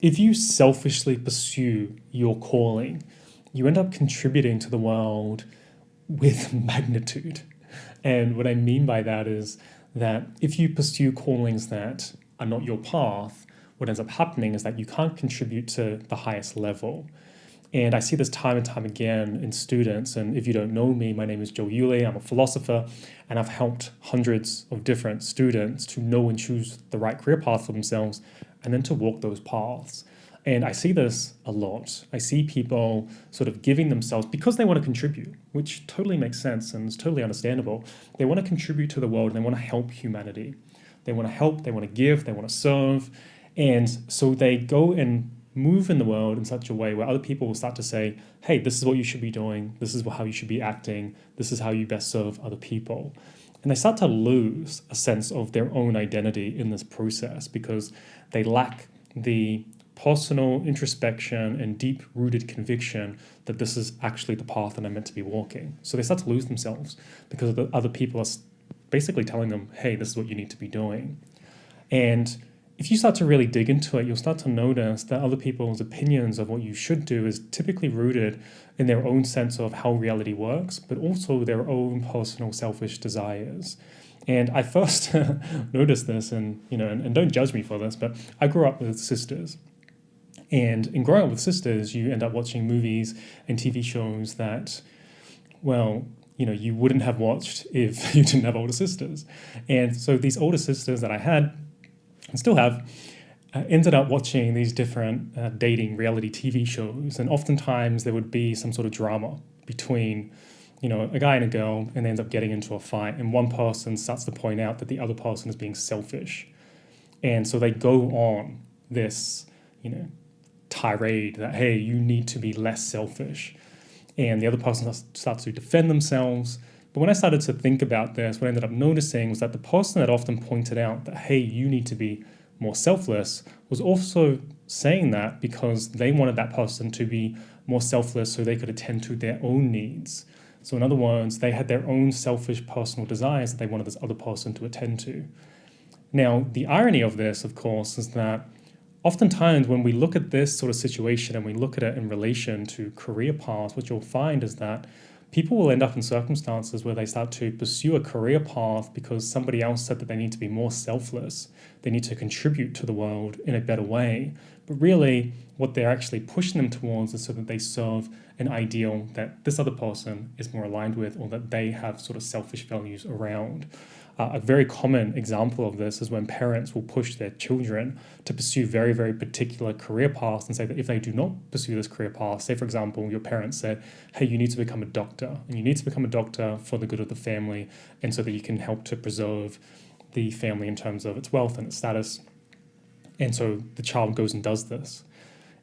If you selfishly pursue your calling, you end up contributing to the world with magnitude. And what I mean by that is that if you pursue callings that are not your path, what ends up happening is that you can't contribute to the highest level. And I see this time and time again in students. And if you don't know me, my name is Joe Yule. I'm a philosopher, and I've helped hundreds of different students to know and choose the right career path for themselves and then to walk those paths. And I see this a lot. I see people sort of giving themselves because they want to contribute, which totally makes sense and is totally understandable. They want to contribute to the world and they want to help humanity. They want to help, they want to give, they want to serve. And so they go and move in the world in such a way where other people will start to say, hey, this is what you should be doing. This is how you should be acting. This is how you best serve other people. And they start to lose a sense of their own identity in this process because they lack the personal introspection and deep-rooted conviction that this is actually the path that I'm meant to be walking. So they start to lose themselves because the other people are basically telling them, hey, this is what you need to be doing. And if you start to really dig into it, you'll start to notice that other people's opinions of what you should do is typically rooted in their own sense of how reality works, but also their own personal selfish desires. And I first noticed this, and don't judge me for this, but I grew up with sisters. And in growing up with sisters, you end up watching movies and TV shows that, well, you wouldn't have watched if you didn't have older sisters. And so these older sisters that I had and still have ended up watching these different dating reality TV shows. And oftentimes there would be some sort of drama between a guy and a girl, and they end up getting into a fight. And one person starts to point out that the other person is being selfish. And so they go on this, tirade that, hey, you need to be less selfish. And the other person starts to defend themselves. But when I started to think about this, what I ended up noticing was that the person that often pointed out that, hey, you need to be more selfless, was also saying that because they wanted that person to be more selfless so they could attend to their own needs. So in other words, they had their own selfish personal desires that they wanted this other person to attend to. Now, the irony of this, of course, is that oftentimes when we look at this sort of situation and we look at it in relation to career paths, what you'll find is that people will end up in circumstances where they start to pursue a career path because somebody else said that they need to be more selfless. They need to contribute to the world in a better way. But really, what they're actually pushing them towards is so that they serve an ideal that this other person is more aligned with, or that they have sort of selfish values around. A very common example of this is when parents will push their children to pursue very, very particular career paths and say that if they do not pursue this career path, say, for example, your parents said, hey, you need to become a doctor, and you need to become a doctor for the good of the family and so that you can help to preserve the family in terms of its wealth and its status. And so the child goes and does this.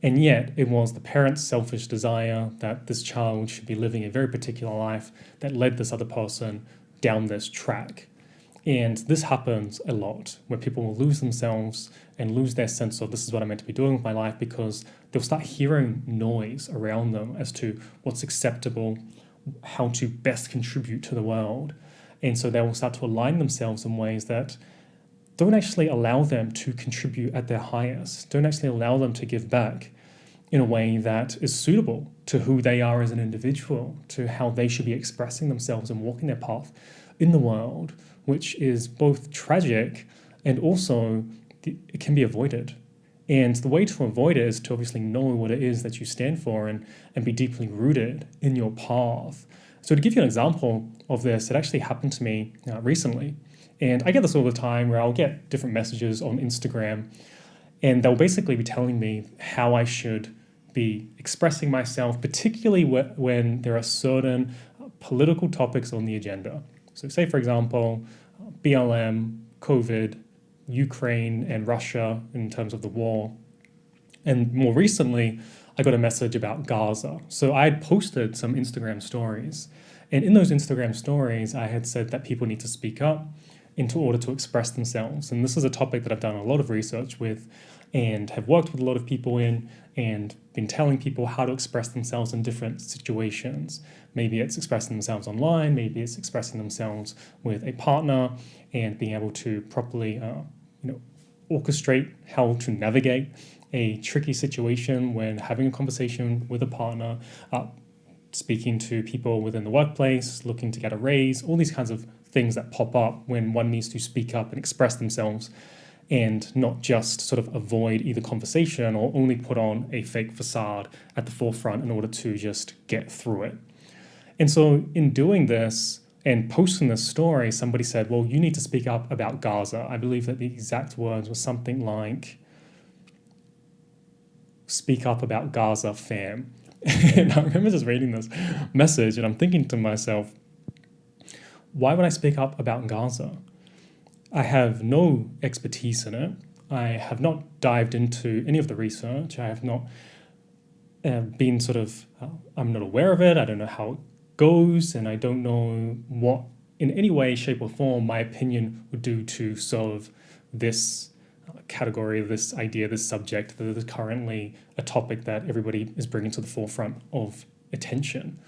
And yet it was the parents' selfish desire that this child should be living a very particular life that led this other person down this track. And this happens a lot, where people will lose themselves and lose their sense of this is what I'm meant to be doing with my life, because they'll start hearing noise around them as to what's acceptable, how to best contribute to the world. And so they will start to align themselves in ways that don't actually allow them to contribute at their highest, don't actually allow them to give back in a way that is suitable to who they are as an individual, to how they should be expressing themselves and walking their path in the world, which is both tragic and also it can be avoided. And the way to avoid it is to obviously know what it is that you stand for and be deeply rooted in your path. So to give you an example of this, it actually happened to me recently. And I get this all the time where I'll get different messages on Instagram and they'll basically be telling me how I should be expressing myself, particularly when there are certain political topics on the agenda. So say, for example, BLM, COVID, Ukraine and Russia in terms of the war. And more recently, I got a message about Gaza. So I had posted some Instagram stories. And in those Instagram stories, I had said that people need to speak up in order to express themselves. And this is a topic that I've done a lot of research with and have worked with a lot of people in and been telling people how to express themselves in different situations. Maybe it's expressing themselves online, maybe it's expressing themselves with a partner and being able to properly orchestrate how to navigate a tricky situation when having a conversation with a partner, speaking to people within the workplace, looking to get a raise, all these kinds of things that pop up when one needs to speak up and express themselves and not just sort of avoid either conversation or only put on a fake facade at the forefront in order to just get through it. And so in doing this and posting this story, somebody said, well, you need to speak up about Gaza. I believe that the exact words were something like, speak up about Gaza, fam. And I remember just reading this message and I'm thinking to myself, why would I speak up about Gaza? I have no expertise in it. I have not dived into any of the research. I have not been I'm not aware of it. I don't know how it goes, and I don't know what, in any way, shape, or form, my opinion would do to solve this category, this idea, this subject that is currently a topic that everybody is bringing to the forefront of attention.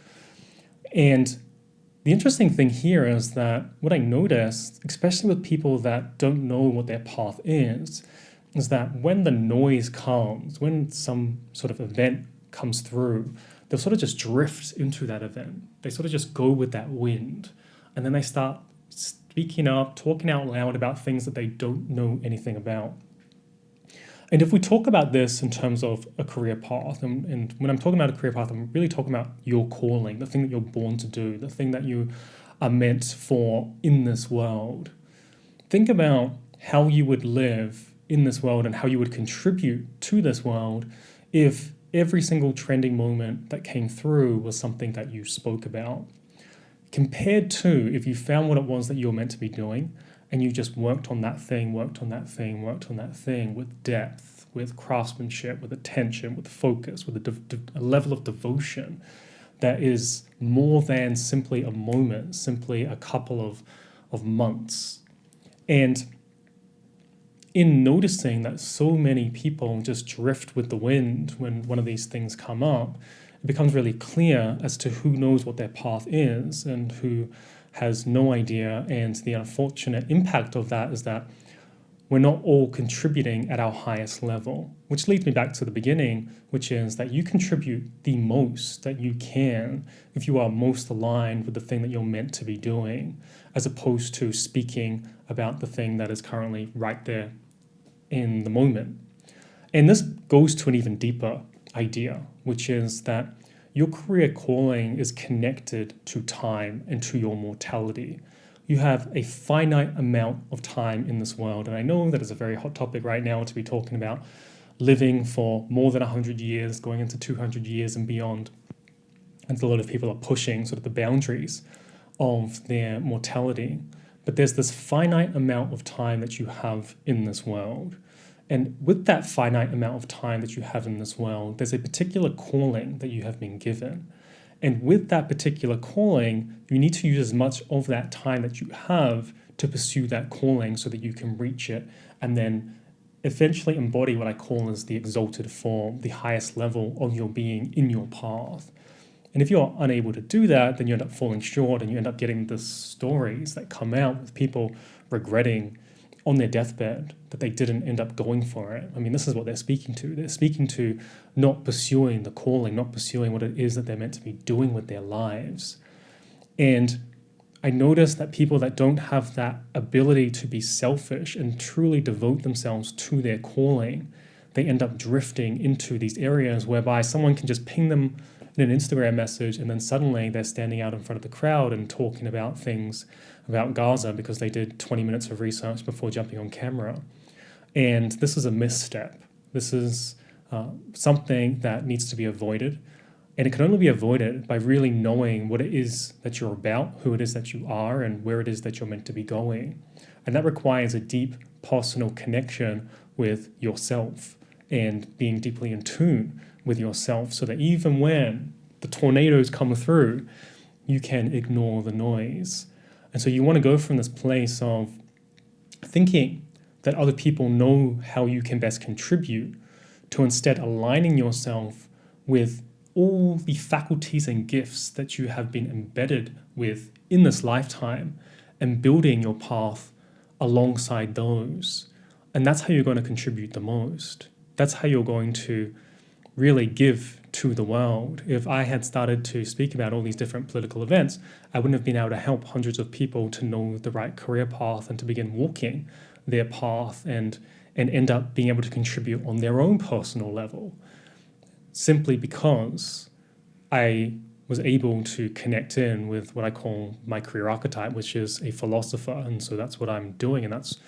And the interesting thing here is that what I noticed, especially with people that don't know what their path is that when the noise comes, when some sort of event comes through, they'll sort of just drift into that event. They sort of just go with that wind. And then they start speaking up, talking out loud about things that they don't know anything about. And if we talk about this in terms of a career path, and when I'm talking about a career path, I'm really talking about your calling, the thing that you're born to do, the thing that you are meant for in this world. Think about how you would live in this world and how you would contribute to this world if every single trending moment that came through was something that you spoke about. Compared to if you found what it was that you're meant to be doing and you just worked on that thing with depth, with craftsmanship, with attention, with focus, with a level of devotion that is more than simply a moment, simply a couple of months. And in noticing that so many people just drift with the wind when one of these things come up, it becomes really clear as to who knows what their path is and who has no idea. And the unfortunate impact of that is that we're not all contributing at our highest level, which leads me back to the beginning, which is that you contribute the most that you can if you are most aligned with the thing that you're meant to be doing, as opposed to speaking about the thing that is currently right there in the moment. And this goes to an even deeper idea, which is that your career calling is connected to time and to your mortality. You have a finite amount of time in this world. And I know that is a very hot topic right now to be talking about living for more than 100 years, going into 200 years and beyond. And a lot of people are pushing sort of the boundaries of their mortality. But there's this finite amount of time that you have in this world. And with that finite amount of time that you have in this world, there's a particular calling that you have been given. And with that particular calling, you need to use as much of that time that you have to pursue that calling so that you can reach it and then eventually embody what I call as the exalted form, the highest level of your being in your path. And if you're unable to do that, then you end up falling short and you end up getting the stories that come out with people regretting on their deathbed that they didn't end up going for it. I mean, this is what they're speaking to. They're speaking to not pursuing the calling, not pursuing what it is that they're meant to be doing with their lives. And I notice that people that don't have that ability to be selfish and truly devote themselves to their calling, they end up drifting into these areas whereby someone can just ping them in an Instagram message and then suddenly they're standing out in front of the crowd and talking about things about Gaza because they did 20 minutes of research before jumping on camera. And this is a misstep. This is something that needs to be avoided. And it can only be avoided by really knowing what it is that you're about, who it is that you are, and where it is that you're meant to be going. And that requires a deep personal connection with yourself and being deeply in tune with yourself so that even when the tornadoes come through, you can ignore the noise. And so you want to go from this place of thinking that other people know how you can best contribute to instead aligning yourself with all the faculties and gifts that you have been embedded with in this lifetime and building your path alongside those. And that's how you're going to contribute the most. that's how you're going to really give to the world. If I had started to speak about all these different political events, I wouldn't have been able to help hundreds of people to know the right career path and to begin walking their path and end up being able to contribute on their own personal level, simply because I was able to connect in with what I call my career archetype, which is a philosopher. And so that's what I'm doing, and that's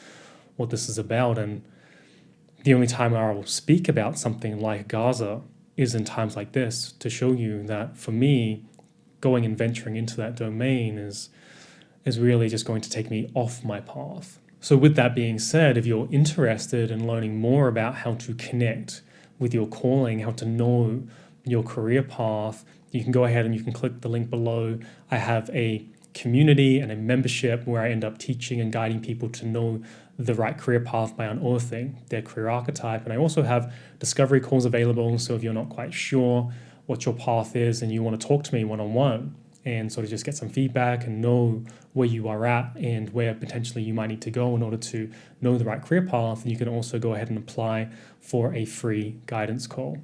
what this is about. And the only time I will speak about something like Gaza is in times like this, to show you that for me, going and venturing into that domain is really just going to take me off my path. So with that being said, if you're interested in learning more about how to connect with your calling, how to know your career path, you can go ahead and you can click the link below. I have a community and a membership where I end up teaching and guiding people to know the right career path by unearthing their career archetype. And I also have discovery calls available. So if you're not quite sure what your path is and you want to talk to me one-on-one and sort of just get some feedback and know where you are at and where potentially you might need to go in order to know the right career path, you can also go ahead and apply for a free guidance call.